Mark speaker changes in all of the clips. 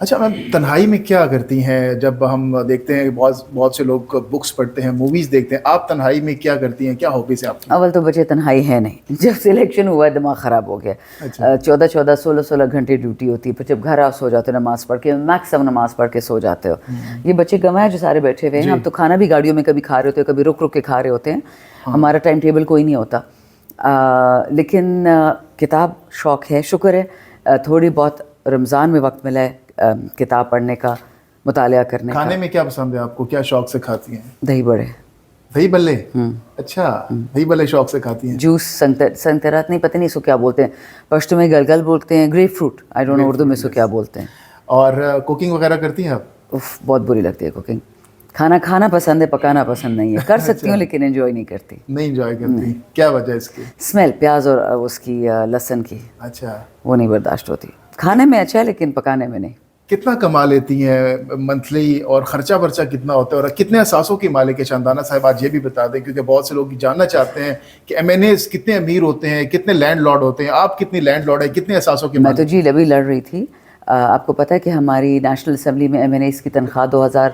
Speaker 1: اچھا میم، تنہائی میں کیا کرتی ہیں؟ جب ہم دیکھتے ہیں بہت سے لوگ بکس پڑھتے ہیں، موویز دیکھتے ہیں، آپ تنہائی میں کیا کرتی ہیں؟ کیا ہابیز ہے آپ کی؟
Speaker 2: اول تو بچے تنہائی ہے نہیں، جب سلیکشن ہوا ہے دماغ خراب ہو گیا. 14 گھنٹے ڈیوٹی ہوتی ہے، پھر جب گھر آ سو جاتے ہو نماز پڑھ کے، میکسیمم نماز پڑھ کے سو جاتے ہو. یہ بچے گنوائے جو سارے بیٹھے ہوئے ہیں. اب تو کھانا بھی گاڑیوں میں کبھی کھا رہے ہوتے ہیں، کبھی رک رک کے کھا رہے ہوتے ہیں. ہمارا ٹائم ٹیبل کوئی نہیں ہوتا. لیکن کتاب شوق ہے، شکر ہے تھوڑی بہت رمضان میں وقت ملا ہے کتاب پڑھنے کا، مطالعہ کرنے کا.
Speaker 1: کھانے میں کیا پسند ہے آپ کو؟ کیا شوق سے کھاتی ہیں؟
Speaker 2: دہی بڑے.
Speaker 1: دہی بلے؟ اچھا، دہی بلے شوق سے کھاتی ہیں.
Speaker 2: جوس سنترات نہیں، پتہ نہیں اس کو کیا بولتے ہیں، پشتو میں گلگل بولتے ہیں، grapefruit, I don't know Urdu میں اس کو کیا بولتے ہیں.
Speaker 1: اور کوکنگ وغیرہ کرتی ہیں آپ؟
Speaker 2: بہت بری لگتی ہے کوکنگ. کھانا پسند ہے، پکانا پسند نہیں ہے. کر سکتی ہوں لیکن انجوائے نہیں کرتی.
Speaker 1: نہیں انجوائے کرتی؟ کیا وجہ اس کی؟
Speaker 2: اسمیل پیاز اور اس کی لہسن کی،
Speaker 1: اچھا،
Speaker 2: وہ نہیں برداشت ہوتی. کھانے میں اچھا ہے لیکن پکانے میں نہیں.
Speaker 1: کتنا کما لیتی ہیں منتھلی، اور خرچہ ورچہ کتنا ہوتا ہے، اور کتنے اثاثوں کی مالک ہے شاندانہ صاحب؟ آج یہ بھی بتا دیں کیونکہ بہت سے لوگ جاننا چاہتے ہیں کہ ایم این ایز کتنے امیر ہوتے ہیں، کتنے لینڈ لارڈ ہوتے ہیں. آپ کتنی لینڈ لارڈ ہے، کتنے اثاثوں کی
Speaker 2: میں
Speaker 1: مالک؟
Speaker 2: تو جی لبی لڑ رہی تھی. آپ کو پتہ ہے کہ ہماری نیشنل اسمبلی میں ایم این ایز کی تنخواہ 2000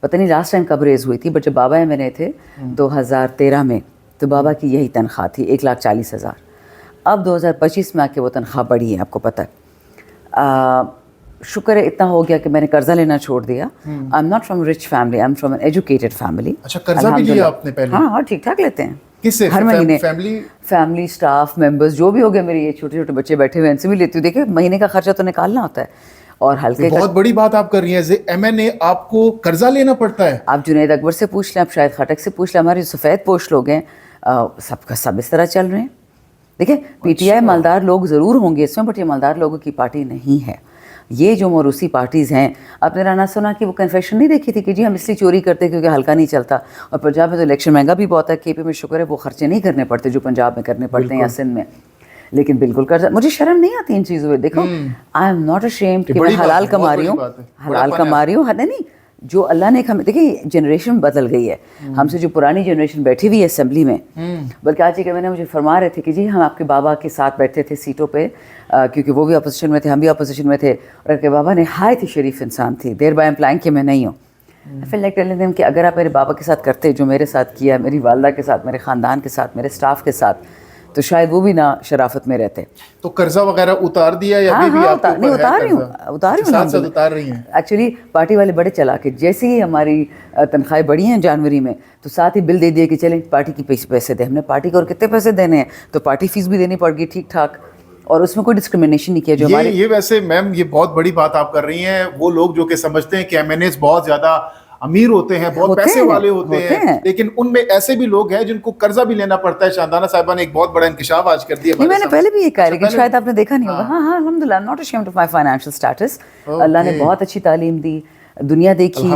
Speaker 2: پتہ نہیں لاسٹ ٹائم کب ریز ہوئی تھی، بٹ جب بابا ایم این اے تھے 2013 میں تو بابا کی یہی تنخواہ تھی 1,40,000. اب 2025 میں آ کے وہ تنخواہ بڑھی ہے، آپ کو پتہ ہے. شکر ہے اتنا ہو گیا کہ میں نے قرضہ لینا چھوڑ دیا. I am not from rich family, I am from an educated family.
Speaker 1: اچھا، قرضہ بھی لیا آپ نے پہلے؟
Speaker 2: ہاں، ٹھیک ٹھاک لیتے ہیں.
Speaker 1: کس سے؟
Speaker 2: ہر مہینے
Speaker 1: فیملی
Speaker 2: اسٹاف ممبرز جو بھی ہو گئے میرے، یہ چھوٹے چھوٹے بچے بیٹھے ہوئے ان سے بھی لیتی ہوں. دیکھیں مہینے کا خرچہ تو نکالنا ہوتا ہے. اور ہلکے
Speaker 1: بہت بڑی بات آپ کر رہی ہیں، ایم این اے آپ کو قرضہ لینا پڑتا ہے؟
Speaker 2: آپ جنید اکبر سے پوچھ لیں، آپ شاید خٹک سے پوچھ لیں، ہمارے سفید پوش لوگ ہیں، سب کا سب اس طرح چل رہے ہیں. دیکھیں پی ٹی آئی مالدار لوگ ضرور ہوں گے اس میں، بٹ یہ مالدار لوگوں کی پارٹی نہیں ہے. یہ جو موروثی پارٹیز ہیں، آپ نے رانا سونا کی وہ کنفیشن نہیں دیکھی تھی کہ جی ہم اس لیے چوری کرتے کیونکہ ہلکا نہیں چلتا. اور پنجاب میں تو الیکشن مہنگا بھی بہت ہے. کے پی میں شکر ہے وہ خرچے نہیں کرنے پڑتے جو پنجاب میں کرنے پڑتے ہیں یا سندھ میں. لیکن بالکل قرضہ، مجھے شرم نہیں آتی ان چیزوں میں. دیکھو آئی ایم ناٹ اسیمڈ کہ میں حلال کما رہی ہوں، نہیں جو اللہ نے ہمیں، دیکھیں جنریشن بدل گئی ہے. ہم سے جو پرانی جنریشن بیٹھی ہوئی ہے اسمبلی میں، بلکہ آج ایک میں نے مجھے فرما رہے تھے کہ جی ہم آپ کے بابا کے ساتھ بیٹھتے تھے سیٹوں پہ، کیونکہ وہ بھی اپوزیشن میں تھے، ہم بھی اپوزیشن میں تھے، اور آپ کے بابا نہایت ہی شریف انسان تھی. دیر بائی امپلائنگ کہ میں نہیں ہوں. I feel like telling them کہ اگر آپ میرے بابا کے ساتھ کرتے جو میرے ساتھ کیا، میری والدہ کے ساتھ، میرے خاندان کے ساتھ، میرے اسٹاف کے ساتھ، تو شاید وہ بھی نہ شرافت میں رہتے.
Speaker 1: تو قرضہ وغیرہ اتار دیا یا ابھی بھی آپ کے اوپر ہے؟
Speaker 2: اتار
Speaker 1: رہی ہیں.
Speaker 2: ایکچولی پارٹی والے بڑے چلاک، جیسے ہی ہماری تنخواہیں بڑھی ہیں جنوری میں تو ساتھ ہی بل دے دیا کہ چلیں پارٹی کی پیسے دیں. ہم نے پارٹی کو اور کتنے پیسے دینے ہیں، تو پارٹی فیس بھی دینی پڑ گئی ٹھیک ٹھاک، اور اس میں کوئی ڈسکریمنیشن نہیں کیا جو ہمارے.
Speaker 1: یہ ویسے میم یہ بہت بڑی بات آپ کر رہی ہیں. وہ لوگ جو کہ سمجھتے ہیں کہ ایم این ایز بہت زیادہ امیر ہوتے ہیں، بہت پیسے والے ہوتے ہیں، لیکن ان میں ایسے بھی لوگ ہیں جن کو قرضہ بھی لینا پڑتا ہے. شاندانہ صاحبہ نے ایک بہت بڑا انکشاف آج کر دیا.
Speaker 2: میں نے پہلے بھی یہ کہا لیکن شاید آپ نے دیکھا نہیں ہوگا. ہاں الحمدللہ، I am not ashamed of my financial status. اللہ نے بہت اچھی تعلیم دی، دنیا دیکھی.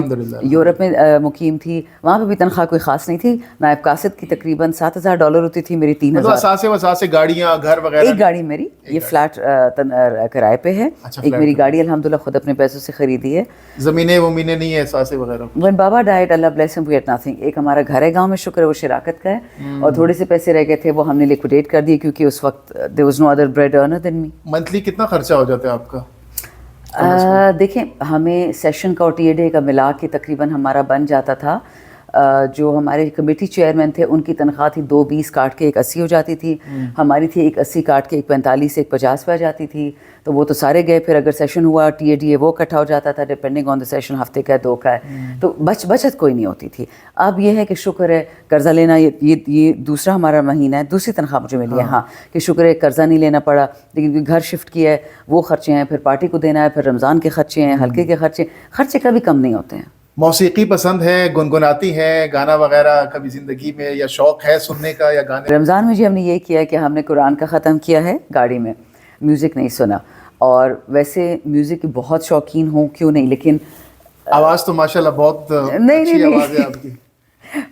Speaker 2: یورپ میں مقیم تھی، وہاں پہ بھی تنخواہ کوئی خاص نہیں تھی. نائب قاصد کی تقریباً $7,000 ہوتی تھی، میری
Speaker 1: 3,000. سے گاڑیاں، گھر وغیرہ؟
Speaker 2: ایک گاڑی میری، یہ فلیٹ کرائے پہ ہے. ایک میری گاڑی الحمدللہ خود اپنے پیسوں سے خریدی ہے.
Speaker 1: زمینیں ومینیں نہیں ہے ساسے وغیرہ؟
Speaker 2: when بابا ڈائٹ اللہ بلیس ہم، وی ہیڈ نتھنگ. ایک ہمارا گھر ہے گاؤں میں، شکر ہے وہ شراکت کا ہے، اور تھوڑے سے پیسے رہ گئے تھے وہ ہم نے لیکوڈیٹ کر دیے کیونکہ اس وقت there was no other bread earner than me.
Speaker 1: Monthly کتنا خرچہ ہو جاتا ہے آپ کا؟
Speaker 2: دیکھیں ہمیں سیشن کا اور ٹی اے ڈے کا ملا کے تقریباً ہمارا بن جاتا تھا. جو ہمارے کمیٹی چیئرمین تھے ان کی تنخواہ تھی 220 کاٹ کے 180 ہو جاتی تھی. ہماری تھی 180 کاٹ کے 145 سے 150 پہ آ جاتی تھی. تو وہ تو سارے گئے. پھر اگر سیشن ہوا ٹی اے ڈی اے وہ اکٹھا ہو جاتا تھا ڈپینڈنگ آن دا سیشن، ہفتے کا ہے 2 کا ہے، تو بچت کوئی نہیں ہوتی تھی. اب یہ ہے کہ شکر ہے قرضہ لینا، یہ دوسرا ہمارا مہینہ ہے، دوسری تنخواہ مجھے ملی ہے. ہاں کہ شکر ہے قرضہ نہیں لینا پڑا. لیکن گھر شفٹ کیا ہے، وہ خرچے ہیں، پھر پارٹی کو دینا ہے، پھر رمضان کے خرچے ہیں، ہلکے کے خرچے کبھی کم نہیں ہوتے ہیں.
Speaker 1: موسیقی پسند ہے، گنگناتی ہے گانا وغیرہ کبھی زندگی میں، یا شوق ہے سننے کا یا گانے؟
Speaker 2: رمضان میں جی ہم نے یہ کیا کہ ہم نے قرآن کا ختم کیا ہے گاڑی میں، میوزک نہیں سنا. اور ویسے میوزک کی بہت شوقین ہوں، کیوں نہیں، لیکن
Speaker 1: آواز تو ماشاءاللہ بہت اچھی آواز ہے آپ کی.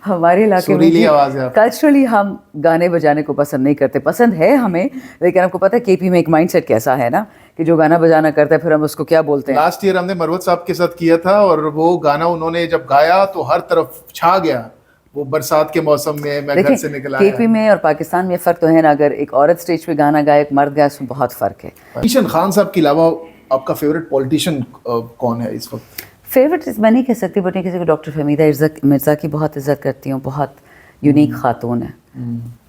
Speaker 2: ہمارے علاقے میں کلچرلی ہم گانے بجانے کو پسند نہیں کرتے. پسند ہے ہمیں، لیکن آپ کو پتہ ہے کے پی میں ایک مائنڈ سیٹ کیسا ہے نا کہ جو گانا بجانا کرتا ہے پھر ہم اس کو کیا بولتے ہیں.
Speaker 1: لاسٹ ایئر ہم نے مروت صاحب کے ساتھ کیا تھا، اور وہ گانا انہوں نے جب گایا تو ہر طرف چھا گیا. وہ برسات کے موسم میں میں گھر سے نکل آیا.
Speaker 2: کے پی میں اور پاکستان میں فرق تو ہے نا، اگر ایک عورت اسٹیج پہ گانا گائے ایک مرد گائے، اس میں بہت فرق ہے.
Speaker 1: ایشن خان صاحب کے علاوہ آپ کا فیوریٹ پولیٹیشین کون ہے اس وقت؟
Speaker 2: فیوریٹ میں نہیں کہہ سکتی بٹ نہیں کسی کو ڈاکٹر فہمیدہ مرزا کی بہت عزت کرتی ہوں, بہت یونیک خاتون ہے.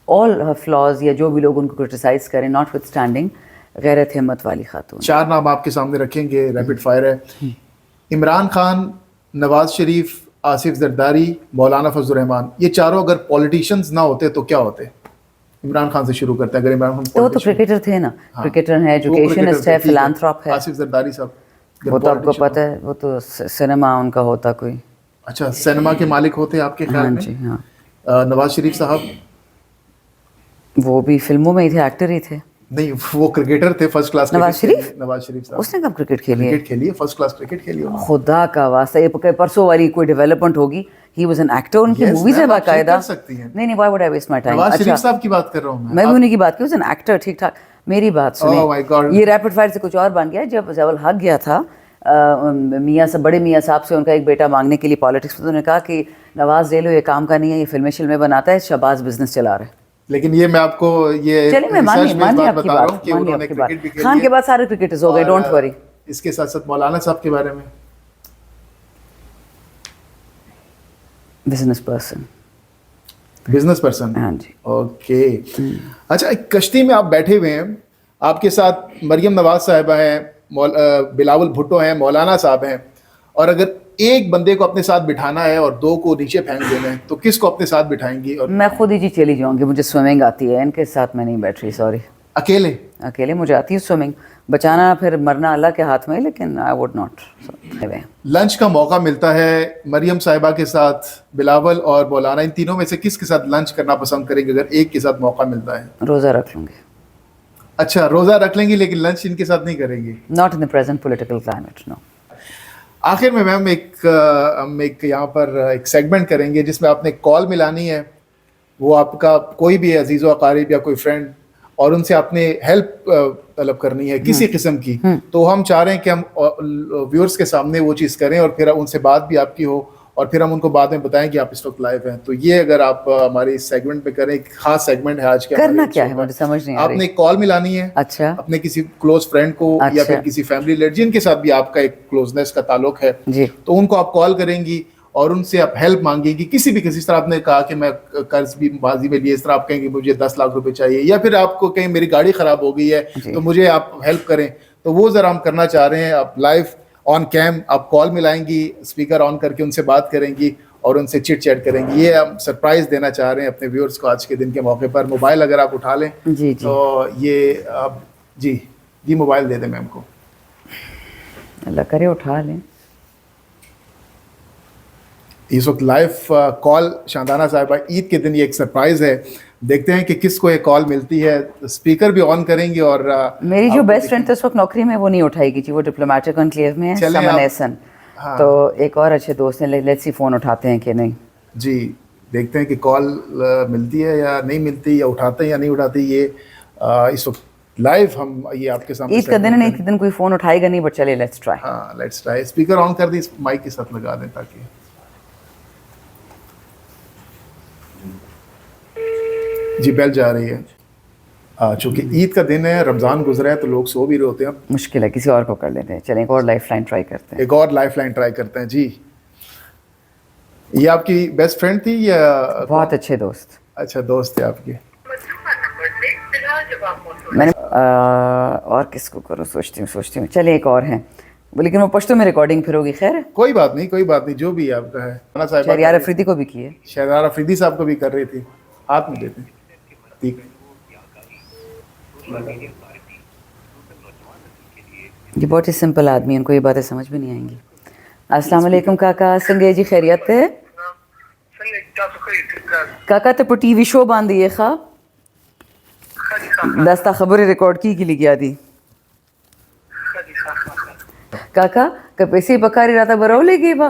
Speaker 2: آل فلاز یا جو بھی لوگ ان کو کرٹیسائز کریں ناٹ وتھ اسٹینڈنگ غیرت ہمت والی خاتون.
Speaker 1: 4 نام آپ کے سامنے رکھیں گے, ریپڈ فائر ہے. عمران خان, نواز شریف, آصف زرداری, مولانا فضل الرحمان. یہ چاروں اگر پولیٹیشینز نہ ہوتے تو کیا ہوتے؟ عمران خان سے شروع کرتے ہیں. اگر عمران خان
Speaker 2: تو کرکٹر تھے نا, کرکٹر ہے, ایجوکیشنسٹ ہے, فلانتھراپ ہے.
Speaker 1: آصف زرداری صاحب
Speaker 2: وہ تو آپ کو پتہ ہے, وہ تو سنیما ان کا ہوتا کوئی.
Speaker 1: اچھا, سینما کے مالک ہوتے آپ کے خیال میں؟
Speaker 2: جی ہاں.
Speaker 1: نواز شریف صاحب
Speaker 2: وہ بھی فلموں میں ہی تھے, ایکٹر ہی تھے.
Speaker 1: نہیں, وہ کرکٹر تھے فرسٹ کلاس.
Speaker 2: نواز شریف
Speaker 1: صاحب
Speaker 2: اس نے کب کرکٹ کھیلی ہے؟
Speaker 1: کرکٹ کھیلی ہے, فرسٹ کلاس کرکٹ کھیلی ہے.
Speaker 2: خدا کا واسطہ, یہ پرسوں والی کوئی ڈیولپمنٹ ہوگی. ہی واز این ایکٹر, ان کی موویز ہے باقاعدہ. نہیں why would I waste my time.
Speaker 1: Nawaz Sharif صاحب کی بات کر رہا ہوں
Speaker 2: میں بھی انہیں کی بات کی. واز این ایکٹر, ٹھیک ٹھاک. میری بات سنیں, یہ ریپڈ فائر سے کچھ اور بن گیا. جب ضیاء الحق گیا تھا میاں سے, بڑے میاں صاحب سے ان کا ایک بیٹا مانگنے کے لیے پالیٹکس میں, تو انہوں نے کہا کہ نواز لے لو, یہ کام کا نہیں ہے, یہ فلمیں شلمیں بناتا ہے, شہباز بزنس چلا رہا ہے.
Speaker 1: لیکن یہ میں آپ کو یہ
Speaker 2: چلیے میں مانی آپ کی بات. خان کے بعد سارے کرکٹرز ہو گئے, ڈونٹ وری.
Speaker 1: اس کے ساتھ ساتھ مولانا صاحب کے بارے میں
Speaker 2: بزنس پرسن. ہاں جی.
Speaker 1: اوکے. اچھا, ایک کشتی میں آپ بیٹھے ہوئے ہیں, آپ کے ساتھ مریم نواز صاحبہ ہیں, بلاول بھٹو ہیں, مولانا صاحب ہیں, اور اگر ایک بندے کو اپنے ساتھ بٹھانا ہے اور 2 کو نیچے پھینک دینا ہے تو کس کو اپنے ساتھ بٹھائیں گی؟ اور
Speaker 2: میں خود ہی جی چلی جاؤں گی, مجھے سوئمنگ آتی ہے, ان کے ساتھ میں نہیں بیٹھ رہی. سوری, اکیلے مجھے آتی ہے سوئمنگ. بچانا پھر مرنا اللہ کے ہاتھ میں, لیکن آئی ووڈ ناٹ.
Speaker 1: لنچ کا موقع ملتا ہے مریم صاحبہ کے ساتھ, بلاول اور مولانا, ان تینوں میں سے کس کے ساتھ لنچ کرنا پسند کریں گے اگر ایک کے ساتھ موقع ملتا ہے؟
Speaker 2: روزہ رکھ لوں گی.
Speaker 1: اچھا, روزہ رکھ لیں گی لیکن لنچ ان کے ساتھ نہیں کریں گی؟
Speaker 2: Not in the present political climate, no.
Speaker 1: آخر میں میم ہم ایک یہاں پر ایک سیگمنٹ کریں گے جس میں آپ نے کال ملانی ہے. وہ آپ کا کوئی بھی عزیز و اقارب یا کوئی فرینڈ, اور ان سے آپ نے ہیلپ طلب کرنی ہے کسی قسم کی. تو ہم چاہ رہے ہیں کہ ہم ویورز کے سامنے وہ چیز کریں اور پھر ان سے بات بھی آپ کی ہو, اور پھر ہم ان کو بعد میں بتائیں کہ آپ اس وقت لائیو ہیں. تو یہ اگر آپ ہماری اس سیگمنٹ میں کریں, ایک خاص سیگمنٹ ہے آج کے.
Speaker 2: کرنا کیا ہے مجھے سمجھ نہیں آ رہی.
Speaker 1: آپ نے ایک کال ملانی ہے.
Speaker 2: اچھا.
Speaker 1: اپنے کسی کلوز فرینڈ کو یا پھر کسی فیملی لیڈر جن کے ساتھ بھی آپ کا ایک کلوزنس کا تعلق ہے
Speaker 2: جی,
Speaker 1: تو ان کو آپ کال کریں گی اور ان سے آپ ہیلپ مانگیں گی. کسی طرح آپ نے کہا کہ میں قرض بھی ماضی میں لیے, اس طرح آپ کہیں گے مجھے 10 لاکھ روپے چاہیے, یا پھر آپ کو کہیں میری گاڑی خراب ہو گئی ہے تو مجھے آپ ہیلپ کریں. تو وہ ذرا ہم کرنا چاہ رہے ہیں. آپ لائیو آن کیم آپ کال ملائیں گی, اسپیکر آن کر کے ان سے بات کریں گی اور ان سے چٹ چیٹ کریں گی. یہ ہم سرپرائز دینا چاہ رہے ہیں اپنے ویورز کو آج کے دن کے موقع پر. موبائل اگر آپ اٹھا لیں تو یہ آپ جی موبائل دے دیں میم کو.
Speaker 2: اللہ کرے اٹھا لیں.
Speaker 1: اس وقت لائیو کال شاندانہ صاحبہ, عید کے دن یہ ایک سرپرائز ہے. دیکھتے ہیں کہ کس کو یہ کال ملتی ہے. اسپیکر بھی آن کریں گے. اور
Speaker 2: میری جو بیسٹ فرینڈ تھی اس وقت نوکری میں, وہ نہیں اٹھائے گی جی, وہ ڈپلومیٹک انکلیو میں ہے, سمن احسن. تو ایک اور اچھے دوست نے, لیٹس سی فون اٹھاتے ہیں کہ نہیں.
Speaker 1: جی دیکھتے ہیں کہ کال ملتی ہے یا نہیں ملتی, یا اٹھاتے ہیں یا نہیں اٹھاتے. یہ اس وقت لائیو ہم یہ آپ کے سامنے.
Speaker 2: عید کا دن ہے, نہیں دن کوئی فون اٹھائے گا نہیں, بٹ چلیے لیٹس ٹرائی.
Speaker 1: ہاں لیٹس ٹرائی. اسپیکر آن کر دیں, مائک کے ساتھ لگا دیں تاکہ. جی بیل جا رہی ہے. چونکہ عید کا دن ہے, رمضان گزرا ہے, تو لوگ سو بھی رہے ہوتے ہیں.
Speaker 2: مشکل ہے, کسی اور کو کر لیتے ہیں. چلیں ایک اور لائف لائن ٹرائی کرتے ہیں.
Speaker 1: ایک اور لائف لائن ٹرائی کرتے ہیں. جی یہ آپ کی بیسٹ فرینڈ تھی یا
Speaker 2: بہت اچھے دوست؟
Speaker 1: اچھا دوست تھے آپ کے.
Speaker 2: میں نے اور کس کو کروں, سوچتی ہوں. چلیں ایک اور ہیں, لیکن وہ پشتو میں ریکارڈنگ پھر ہوگی. خیر
Speaker 1: کوئی بات نہیں, جو بھی آپ کا ہے.
Speaker 2: شہریار افریدی کو بھی کی ہے,
Speaker 1: شہریار افریدی صاحب کو بھی کر رہی تھی. ہاتھ میں دیتے ہیں.
Speaker 2: یہ بہت ہی سمپل آدمی, ان کو یہ باتیں سمجھ بھی نہیں آئیں گی. السلام علیکم کاکا, سنگے جی خیریت ہے کاکا؟ تو ٹی وی شو باندھی ہے خواب دستا خبریں ریکارڈ کی گلی گیا دی کاکا کپیسی بکاری راتا برو لے گی با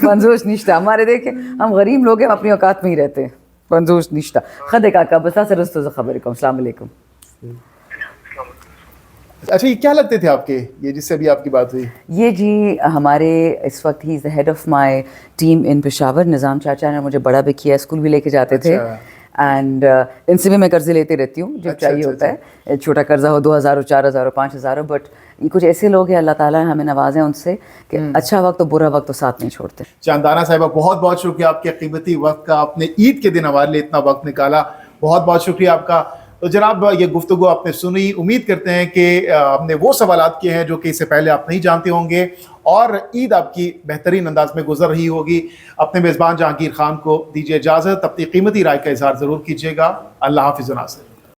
Speaker 2: 50 نشتہ ہمارے. دیکھیں ہم غریب لوگ ہیں, ہم اپنی اوقات میں ہی رہتے ہیں. 50 نشتہ خدے کاکا بس سے رستو سے خبر کو. السلام علیکم.
Speaker 1: اچھا یہ کیا لگتے تھے آپ کے, یہ جس سے ابھی آپ کی بات ہوئی؟
Speaker 2: یہ جی ہمارے اس وقت he is the head of my team in Peshawar. Nizam چاچا نے مجھے بڑا بھی کیا, اسکول بھی لے کے جاتے تھے. اینڈ ان سے بھی میں قرضے لیتے رہتی ہوں جب چاہیے ہوتا ہے, چھوٹا قرضہ ہو 2000 ہو 4000 ہو 5000 ہو. بٹ یہ کچھ ایسے لوگ ہیں اللہ تعالیٰ ہمیں نوازیں ان سے کہ اچھا وقت تو برا وقت تو ساتھ نہیں چھوڑتے.
Speaker 1: چاندانہ صاحبہ بہت بہت شکریہ آپ کے قیمتی وقت کا, آپ نے عید کے دن ہمارے لیے اتنا وقت نکالا, بہت بہت شکریہ آپ کا. تو جناب یہ گفتگو آپ نے سنی, امید کرتے ہیں کہ ہم نے وہ سوالات کیے ہیں جو کہ اس سے پہلے آپ نہیں جانتے ہوں گے, اور عید آپ کی بہترین انداز میں گزر رہی ہوگی. اپنے میزبان جہانگیر خان کو دیجیے اجازت, اپنی قیمتی رائے کا اظہار ضرور کیجیے گا. اللہ حافظ و ناصر.